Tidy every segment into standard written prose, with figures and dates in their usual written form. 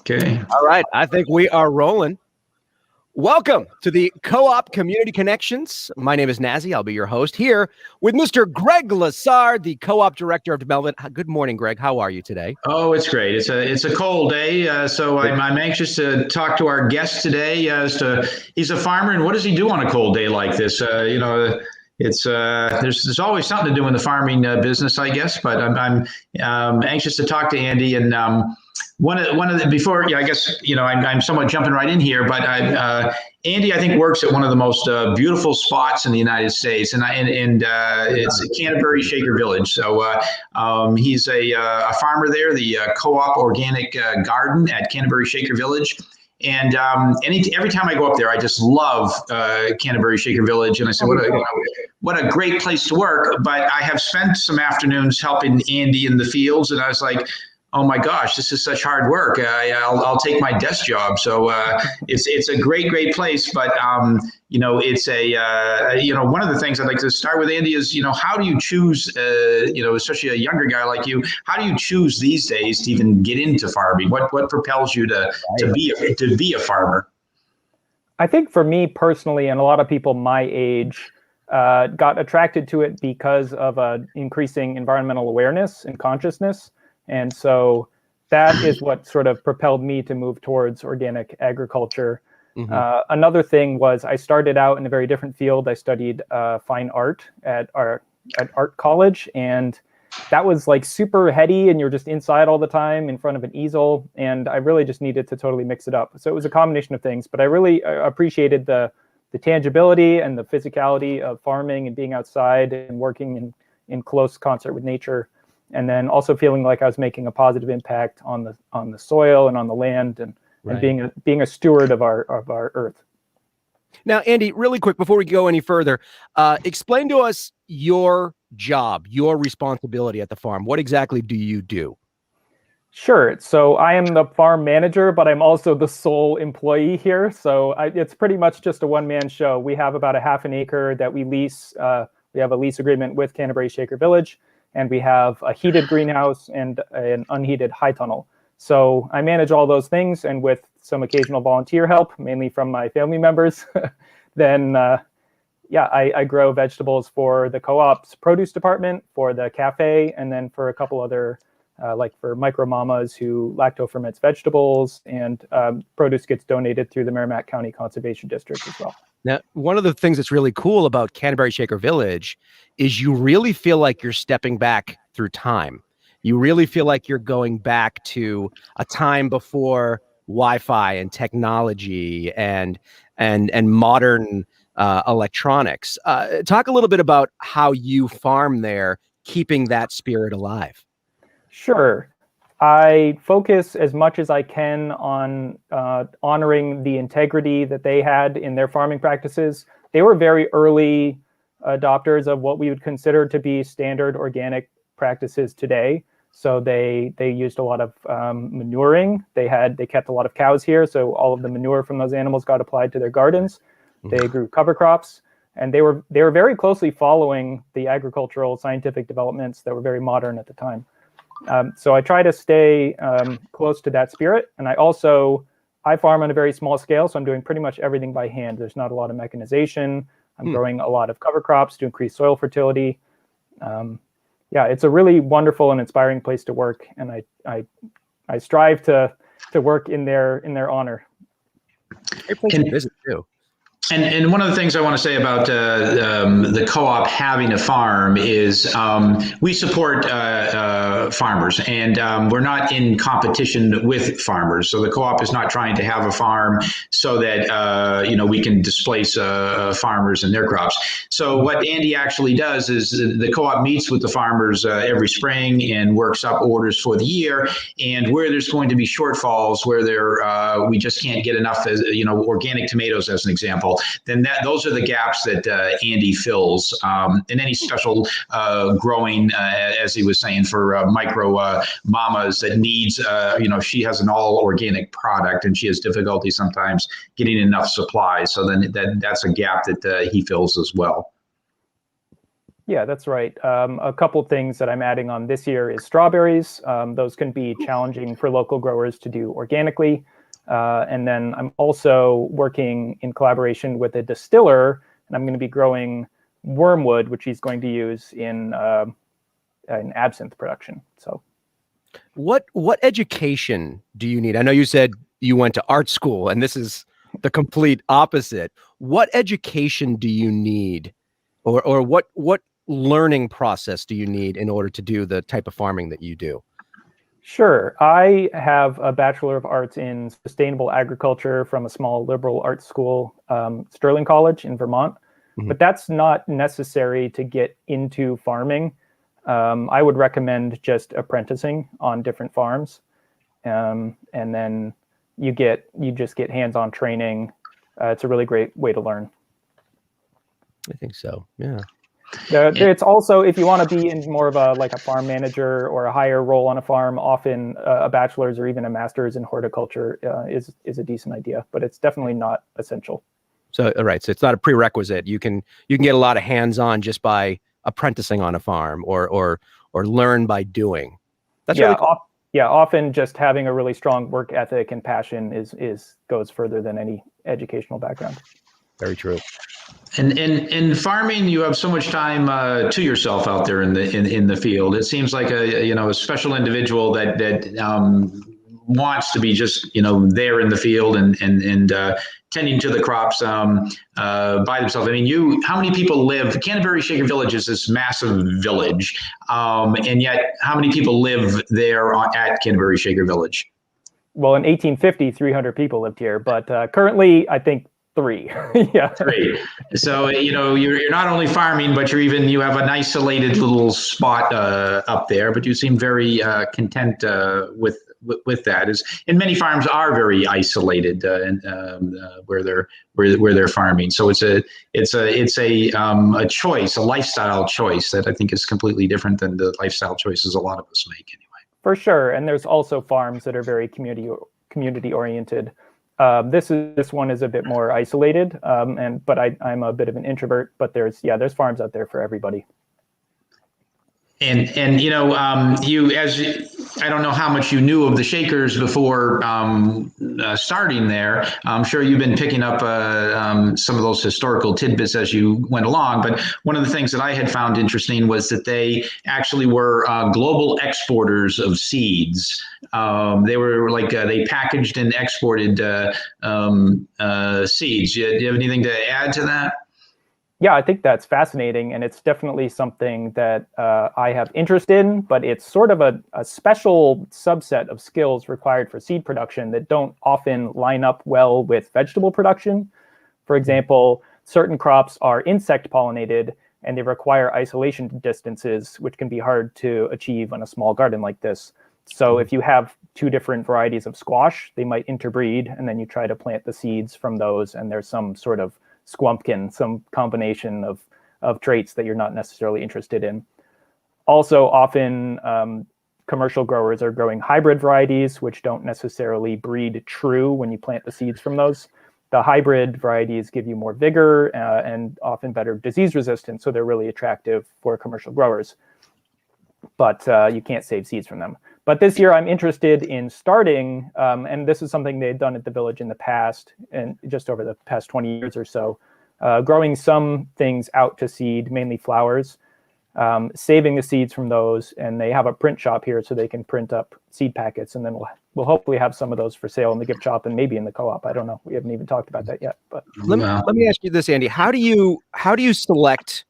Okay. All right. I think we are rolling. Welcome to the Co-op Community Connections. My name is Nazzy. I'll be your host here with Mr. Greg Lessard, the Co-op Director of Development. Good morning, Greg. How are you today? Oh, it's great. It's a cold day, so I'm anxious to talk to our guest today. He's a farmer, and what does he do on a cold day like this? It's there's always something to do in the farming business, I guess. But I'm anxious to talk to Andy. And one of the before, I guess I'm somewhat jumping right in here, but Andy, I think, works at one of the most beautiful spots in the United States, and it's Canterbury Shaker Village. So he's a farmer there, the Co-op Organic Garden at Canterbury Shaker Village. And every time I go up there, I just love Canterbury Shaker Village. And I said, what a great place to work. But I have spent some afternoons helping Andy in the fields, and I was like, oh my gosh, this is such hard work. I'll take my desk job. So it's a great place. But it's one of the things I'd like to start with, Andy, is how do you choose especially a younger guy like you, how do you choose these days to even get into farming? What propels you to be a farmer? I think for me personally, and a lot of people my age got attracted to it because of increasing environmental awareness and consciousness. And so that is what sort of propelled me to move towards organic agriculture. Mm-hmm. Another thing was I started out in a very different field. I studied fine art at art college, and that was like super heady, and you're just inside all the time in front of an easel. And I really just needed to totally mix it up. So it was a combination of things, but I really appreciated the tangibility and the physicality of farming and being outside and working in close concert with nature. And then also feeling like I was making a positive impact on the soil and on the land, and being a steward of our earth. Now, Andy, really quick before we go any further, explain to us your job, your responsibility at the farm. What exactly do you do? Sure. So I am the farm manager, but I'm also the sole employee here. So it's pretty much just a one-man show. We have about a half an acre that we lease. We have a lease agreement with Canterbury Shaker Village. And we have a heated greenhouse and an unheated high tunnel. So I manage all those things, and with some occasional volunteer help, mainly from my family members, then I grow vegetables for the co-op's produce department, for the cafe, and then for a couple other, like for micro mamas who lacto-ferments vegetables, and produce gets donated through the Merrimack County Conservation District as well. Now, one of the things that's really cool about Canterbury Shaker Village is you really feel like you're stepping back through time. You really feel like you're going back to a time before Wi-Fi and technology and modern electronics. Talk a little bit about how you farm there, keeping that spirit alive. Sure. I focus as much as I can on honoring the integrity that they had in their farming practices. They were very early adopters of what we would consider to be standard organic practices today. So they used a lot of manuring. They kept a lot of cows here, so all of the manure from those animals got applied to their gardens. They grew cover crops, and they were very closely following the agricultural scientific developments that were very modern at the time. So I try to stay close to that spirit. And I farm on a very small scale, so I'm doing pretty much everything by hand. There's not a lot of mechanization. I'm growing a lot of cover crops to increase soil fertility. It's a really wonderful and inspiring place to work. And I strive to work in their honor. Great place to visit too. And one of the things I want to say about the co-op having a farm is we support farmers, and we're not in competition with farmers. So the co-op is not trying to have a farm so that we can displace farmers and their crops. So what Andy actually does is the co-op meets with the farmers every spring and works up orders for the year. And where there's going to be shortfalls, where we just can't get enough, organic tomatoes as an example, then those are the gaps that Andy fills. And any special growing, as he was saying, for micro mamas that needs, she has an all organic product and she has difficulty sometimes getting enough supply. So then that's a gap that he fills as well. Yeah, that's right. A couple of things that I'm adding on this year is strawberries. Those can be challenging for local growers to do organically. And then I'm also working in collaboration with a distiller, and I'm going to be growing wormwood, which he's going to use in absinthe production. So, What education do you need? I know you said you went to art school, and this is the complete opposite. What education do you need, or what learning process do you need in order to do the type of farming that you do? sure. I have a Bachelor of Arts in Sustainable Agriculture from a small liberal arts school, Sterling College in Vermont. Mhm. But that's not necessary to get into farming. I would recommend just apprenticing on different farms, and then you just get hands-on training. It's a really great way to learn. I think so. Yeah. It's also, if you want to be in more of a farm manager or a higher role on a farm, often a bachelor's or even a master's in horticulture is a decent idea, but it's definitely not essential. So, all right. So it's not a prerequisite. You can get a lot of hands-on just by apprenticing on a farm, or learn by doing. That's really cool. Often just having a really strong work ethic and passion goes further than any educational background. Very true. And in farming, you have so much time to yourself out there in the field. It seems like a special individual that wants to be just there in the field and tending to the crops by themselves. I mean, how many people live? Canterbury Shaker Village is this massive village, and yet how many people live there at Canterbury Shaker Village? Well, in 1850, 300 people lived here, but currently, I think 3. Yeah, 3. So you're not only farming, but you have an isolated little spot up there. But you seem very content with that. And many farms are very isolated where they're farming. So it's a choice, a lifestyle choice that I think is completely different than the lifestyle choices a lot of us make anyway. For sure, and there's also farms that are very community oriented. This one is a bit more isolated, but I'm a bit of an introvert. But there's farms out there for everybody. And I don't know how much you knew of the Shakers before starting there. I'm sure you've been picking up some of those historical tidbits as you went along. But one of the things that I had found interesting was that they actually were global exporters of seeds. They were they packaged and exported seeds. Do you have anything to add to that? Yeah, I think that's fascinating, and it's definitely something that I have interest in, but it's sort of a special subset of skills required for seed production that don't often line up well with vegetable production. For example, certain crops are insect pollinated, and they require isolation distances, which can be hard to achieve on a small garden like this. So if you have 2 different varieties of squash, they might interbreed, and then you try to plant the seeds from those, and there's some sort of squumpkin, some combination of traits that you're not necessarily interested in. Also, often commercial growers are growing hybrid varieties, which don't necessarily breed true when you plant the seeds from those. The hybrid varieties give you more vigor and often better disease resistance, so they're really attractive for commercial growers. But you can't save seeds from them. But this year I'm interested in starting, and this is something they had done at the village in the past, and just over the past 20 years or so, growing some things out to seed, mainly flowers, saving the seeds from those, and they have a print shop here so they can print up seed packets, and then we'll hopefully have some of those for sale in the gift shop and maybe in the co-op. I don't know. We haven't even talked about that yet. But let me ask you this, Andy. How do you select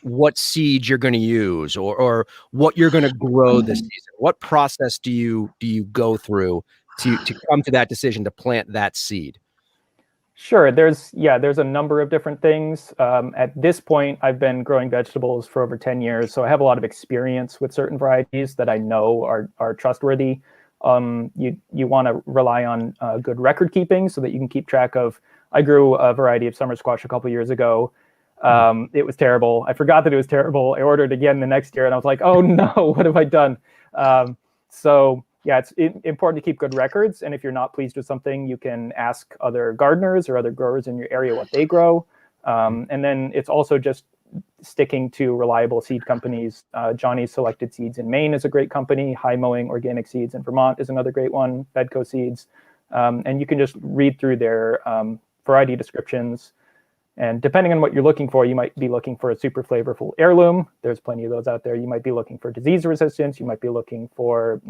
what seeds you're going to use or what you're going to grow this season? What process do you go through to come to that decision to plant that seed? Sure. There's a number of different things. At this point, I've been growing vegetables for over 10 years, so I have a lot of experience with certain varieties that I know are trustworthy. You want to rely on good record keeping so that you can keep track of. I grew a variety of summer squash a couple of years ago. It was terrible. I forgot that it was terrible. I ordered again the next year, and I was like, oh no, what have I done? So yeah, it's important to keep good records. And if you're not pleased with something, you can ask other gardeners or other growers in your area what they grow. And then it's also just sticking to reliable seed companies. Johnny's Selected Seeds in Maine is a great company. High Mowing Organic Seeds in Vermont is another great one. Bedco Seeds. And you can just read through their variety descriptions. And depending on what you're looking for, you might be looking for a super flavorful heirloom. There's plenty of those out there. You might be looking for disease resistance. You might be looking for,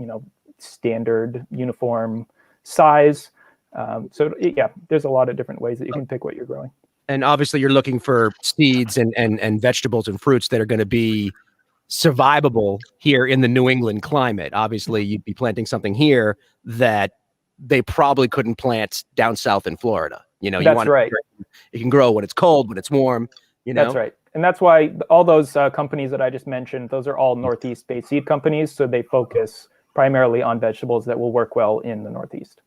standard uniform size. So yeah, there's a lot of different ways that you can pick what you're growing. And obviously you're looking for seeds and vegetables and fruits that are going to be survivable here in the New England climate. Obviously you'd be planting something here that they probably couldn't plant down south in Florida. That's right. It can grow when it's cold, when it's warm, That's right. And that's why all those companies that I just mentioned, those are all Northeast-based seed companies. So they focus primarily on vegetables that will work well in the Northeast.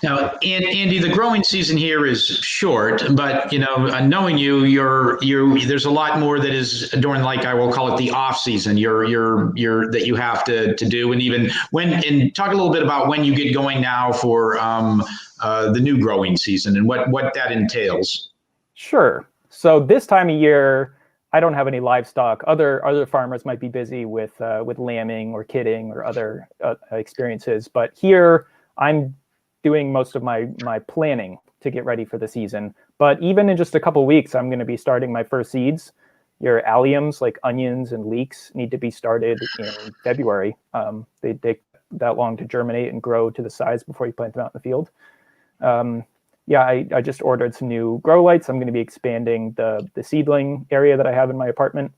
Now, Andy, the growing season here is short, but knowing you, there's a lot more that is during, like, I will call it the off season. That you have to do, and even and talk a little bit about when you get going now for the new growing season and what that entails. Sure. So this time of year, I don't have any livestock. Other farmers might be busy with lambing or kidding or other experiences, but here I'm doing most of my planning to get ready for the season. But even in just a couple of weeks, I'm going to be starting my first seeds. Your alliums, like onions and leeks, need to be started in February. They take that long to germinate and grow to the size before you plant them out in the field. I just ordered some new grow lights. I'm going to be expanding the seedling area that I have in my apartment.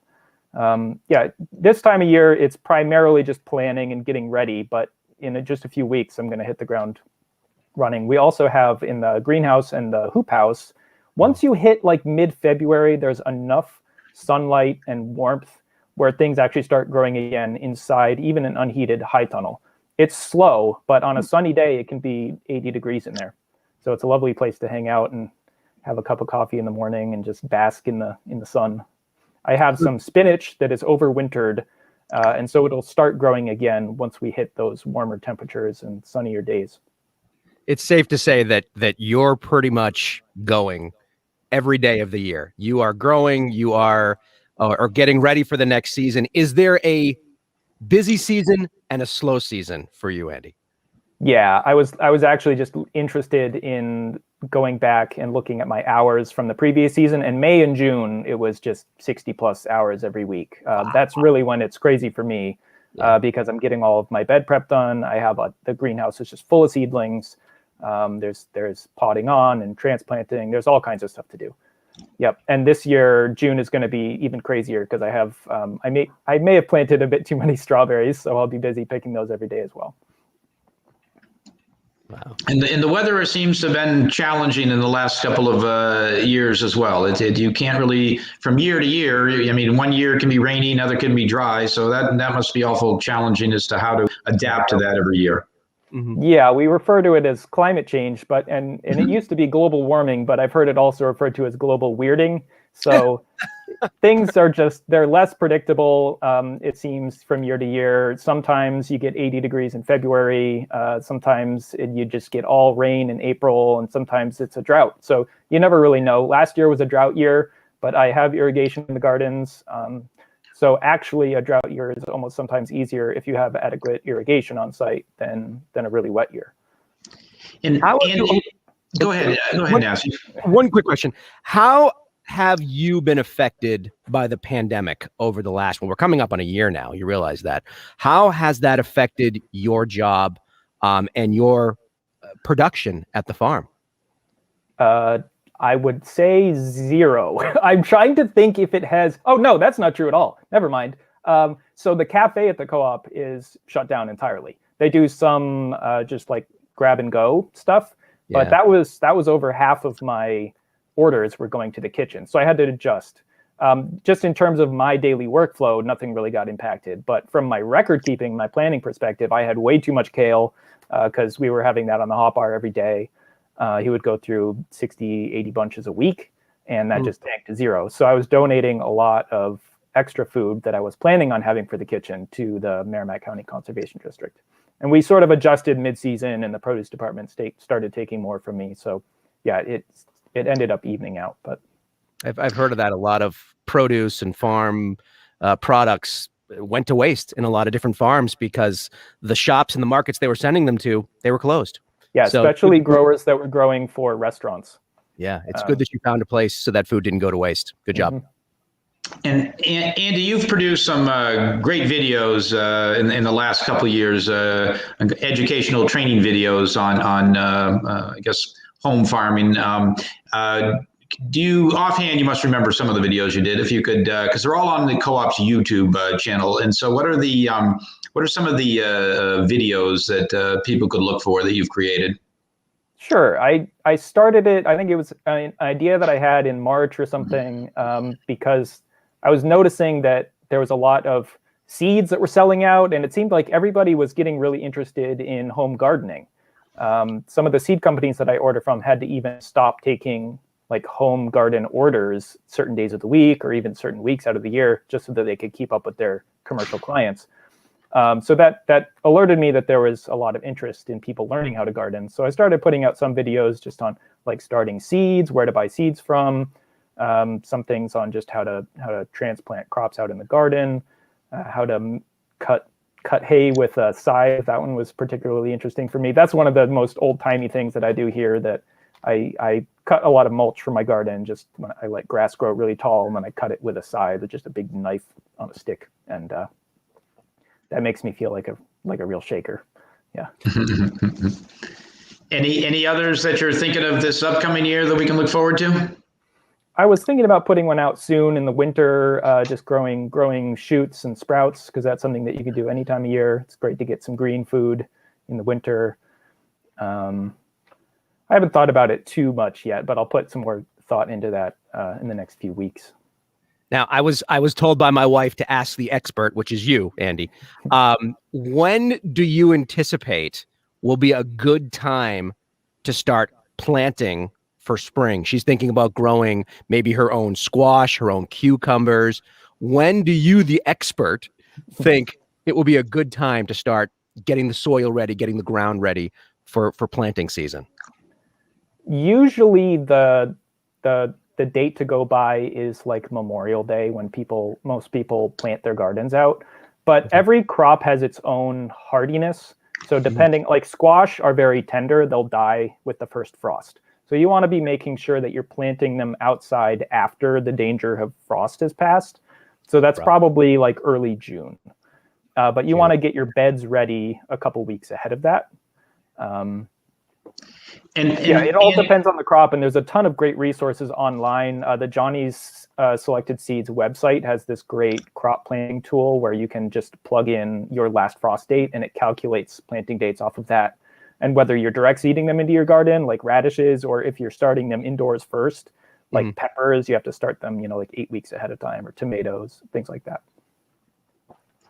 This time of year, it's primarily just planning and getting ready. But in just a few weeks, I'm going to hit the ground running. We also have in the greenhouse and the hoop house, once you hit like mid-February, there's enough sunlight and warmth where things actually start growing again inside, even an unheated high tunnel. It's slow, but on a sunny day, it can be 80 degrees in there. So it's a lovely place to hang out and have a cup of coffee in the morning and just bask in the sun. I have some spinach that is overwintered, and so it'll start growing again once we hit those warmer temperatures and sunnier days. It's safe to say that you're pretty much going every day of the year. You are growing, you are getting ready for the next season. Is there a busy season and a slow season for you, Andy? Yeah, I was actually just interested in going back and looking at my hours from the previous season. In May and June, it was just 60 plus hours every week. That's really when it's crazy for me, because I'm getting all of my bed prep done. I have the greenhouse is just full of seedlings. There's potting on and transplanting. There's all kinds of stuff to do. Yep. And this year, June is going to be even crazier because I have I may have planted a bit too many strawberries, so I'll be busy picking those every day as well. Wow. And the weather seems to have been challenging in the last couple of years as well. You can't really, from year to year, I mean, one year can be rainy, another can be dry. So that must be awful challenging as to how to adapt to that every year. Mm-hmm. Yeah, we refer to it as climate change, and it used to be global warming, but I've heard it also referred to as global weirding. So things are they're less predictable, it seems, from year to year. Sometimes you get 80 degrees in February. Sometimes you just get all rain in April, and sometimes it's a drought. So you never really know. Last year was a drought year, but I have irrigation in the gardens. So actually, a drought year is almost sometimes easier if you have adequate irrigation on site than a really wet year. And go ahead, Nazzy. One quick question. How have you been affected by the pandemic over the last, we're coming up on a year now, you realize that. How has that affected your job and your production at the farm? I would say 0. I'm trying to think if it has. Oh, no, that's not true at all. Never mind. So the cafe at the co-op is shut down entirely. They do some just like grab and go stuff, but that was over half of my orders were going to the kitchen. So I had to adjust. Just in terms of my daily workflow, nothing really got impacted. But from my record keeping, my planning perspective, I had way too much kale because we were having that on the hot bar every day. He would go through 60, 80 bunches a week, and that just tanked to 0. So I was donating a lot of extra food that I was planning on having for the kitchen to the Merrimack County Conservation District. And we sort of adjusted mid-season, and the produce department started taking more from me. So yeah, it ended up evening out. But I've heard of that. A lot of produce and farm products went to waste in a lot of different farms because the shops and the markets they were sending them to, they were closed. Yeah, So, especially growers that were growing for restaurants. Yeah, it's good that you found a place so that food didn't go to waste. Good job. And Andy, you've produced some great videos in the last couple of years, educational training videos on I guess home farming. Do you offhand? You must remember some of the videos you did, if you could, because they're all on the Co-op's YouTube channel. And so, what are some of the videos that people could look for that you've created? Sure. I started it. I think it was an idea that I had in March or something, because I was noticing that there was a lot of seeds that were selling out, and it seemed like everybody was getting really interested in home gardening. Some of the seed companies that I order from had to even stop taking like home garden orders certain days of the week or even certain weeks out of the year, just so that they could keep up with their commercial clients. So that alerted me that there was a lot of interest in people learning how to garden. So I started putting out some videos just on like starting seeds, where to buy seeds from, some things on just how to transplant crops out in the garden, how to cut hay with a scythe. That one was particularly interesting for me. That's one of the most old-timey things that I do here, that I cut a lot of mulch for my garden. Just when I let grass grow really tall, and then I cut it with a scythe, with just a big knife on a stick, and that makes me feel like a real shaker. Yeah. Any others that you're thinking of this upcoming year that we can look forward to? I was thinking about putting one out soon in the winter, just growing shoots and sprouts, because that's something that you can do any time of year. It's great to get some green food in the winter. I haven't thought about it too much yet, but I'll put some more thought into that in the next few weeks. Now, I was told by my wife to ask the expert, which is you, Andy. When do you anticipate will be a good time to start planting for spring? She's thinking about growing maybe her own squash, her own cucumbers. When do you, the expert, think it will be a good time to start getting the soil ready, getting the ground ready for planting season? Usually the date to go by is like Memorial Day, when most people plant their gardens out. But every crop has its own hardiness. So depending, like squash are very tender, they'll die with the first frost. So you want to be making sure that you're planting them outside after the danger of frost has passed. So that's probably like early June. But you want to get your beds ready a couple weeks ahead of that. It all depends on the crop, and there's a ton of great resources online. The Johnny's Selected Seeds website has this great crop planting tool where you can just plug in your last frost date, and it calculates planting dates off of that. And whether you're direct seeding them into your garden, like radishes, or if you're starting them indoors first, like peppers, you have to start them, like 8 weeks ahead of time, or tomatoes, things like that.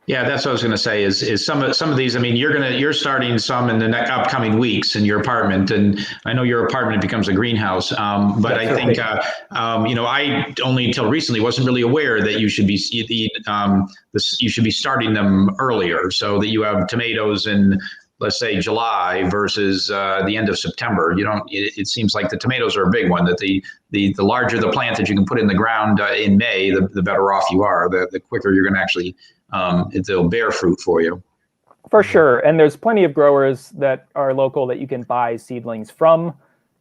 Yeah, that's what I was going to say. Is some of these? I mean, you're starting some in the upcoming weeks in your apartment, and I know your apartment becomes a greenhouse. But I think I only until recently wasn't really aware that you should be you should be starting them earlier, so that you have tomatoes in, let's say, July versus the end of September. It seems like the tomatoes are a big one, that the larger the plant that you can put in the ground in May, the better off you are. The quicker you're going to actually it'll bear fruit for you. For sure. And there's plenty of growers that are local that you can buy seedlings from.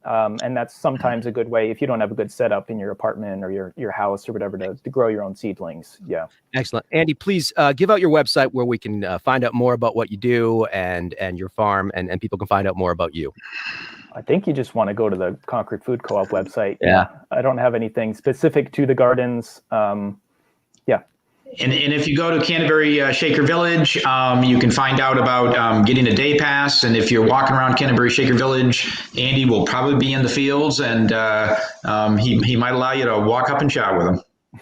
And that's sometimes a good way if you don't have a good setup in your apartment or your house or whatever to grow your own seedlings. Yeah. Excellent. Andy, please give out your website where we can find out more about what you do and your farm, and people can find out more about you. I think you just want to go to the Concord Food Co-op website. Yeah. I don't have anything specific to the gardens. And if you go to Canterbury Shaker Village, you can find out about getting a day pass. And if you're walking around Canterbury Shaker Village, Andy will probably be in the fields, and he might allow you to walk up and chat with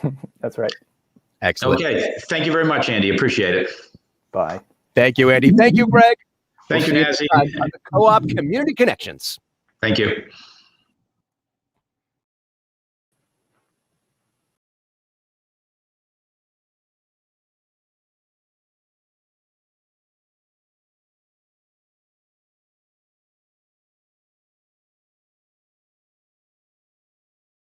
him. That's right. Excellent. Okay. Thank you very much, Andy. Appreciate it. Bye. Thank you, Andy. Thank you, Greg. Thank you, Nazzy. On the Co-op Community Connections. Thank you.